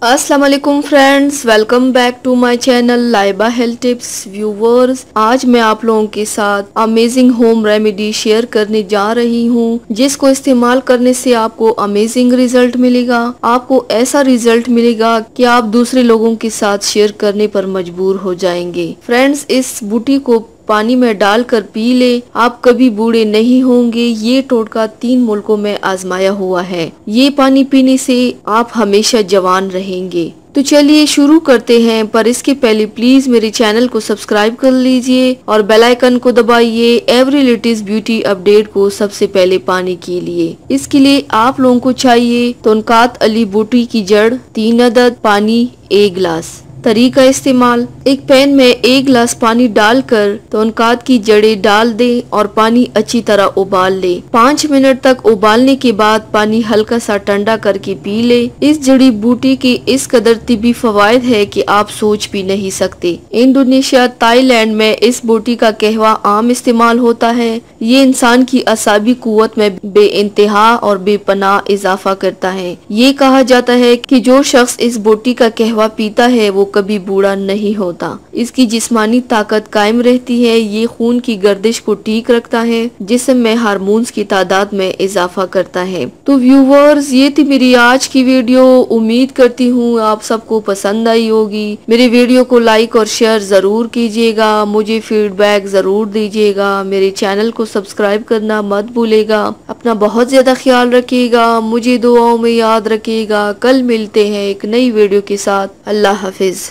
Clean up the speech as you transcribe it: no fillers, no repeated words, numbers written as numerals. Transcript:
अस्सलाम वालेकुम friends, welcome back to my channel Laiba health tips. Viewers, आज मैं आप लोगों के साथ अमेजिंग होम रेमेडी शेयर करने जा रही हूँ, जिसको इस्तेमाल करने से आपको अमेजिंग रिजल्ट मिलेगा। आपको ऐसा रिजल्ट मिलेगा कि आप दूसरे लोगों के साथ शेयर करने पर मजबूर हो जाएंगे। फ्रेंड्स, इस बूटी को पानी में डालकर पी ले, आप कभी बूढ़े नहीं होंगे। ये टोटका 3 मुल्कों में आजमाया हुआ है। ये पानी पीने से आप हमेशा जवान रहेंगे। तो चलिए शुरू करते हैं, पर इसके पहले प्लीज मेरे चैनल को सब्सक्राइब कर लीजिए और बेल आइकन को दबाइए एवरी लेटेस्ट ब्यूटी अपडेट को सबसे पहले पाने के लिए। इसके लिए आप लोगों को चाहिए तोनकात अली बूटी की जड़ 3 अदद, पानी 1 गिलास। तरीका इस्तेमाल: एक पैन में 1 गिलास पानी डालकर तोनकात की जड़ें डाल दें और पानी अच्छी तरह उबाल ले। 5 मिनट तक उबालने के बाद पानी हल्का सा ठंडा करके पी ले। इस जड़ी बूटी की इस कदर तिब्बी फवायद है कि आप सोच भी नहीं सकते। इंडोनेशिया, थाईलैंड में इस बूटी का कहवा आम इस्तेमाल होता है। ये इंसान की असाबी कुव्वत में बेइंतहा और बेपनाह इजाफा करता है। ये कहा जाता है कि जो शख्स इस बूटी का कहवा पीता है वो कभी बूढ़ा नहीं होता। इसकी जिस्मानी ताकत कायम रहती है। ये खून की गर्दिश को ठीक रखता है, जिस्म में हार्मोन्स की तादाद में इजाफा करता है। तो व्यूवर्स, ये थी मेरी आज की वीडियो। उम्मीद करती हूँ आप सबको पसंद आई होगी। मेरे वीडियो को लाइक और शेयर जरूर कीजिएगा। मुझे फीडबैक जरूर दीजिएगा। मेरे चैनल को सब्सक्राइब करना मत भूलेगा। अपना बहुत ज्यादा ख्याल रखिएगा। मुझे दुआओं में याद रखिएगा। कल मिलते हैं एक नई वीडियो के साथ। अल्लाह हाफिज।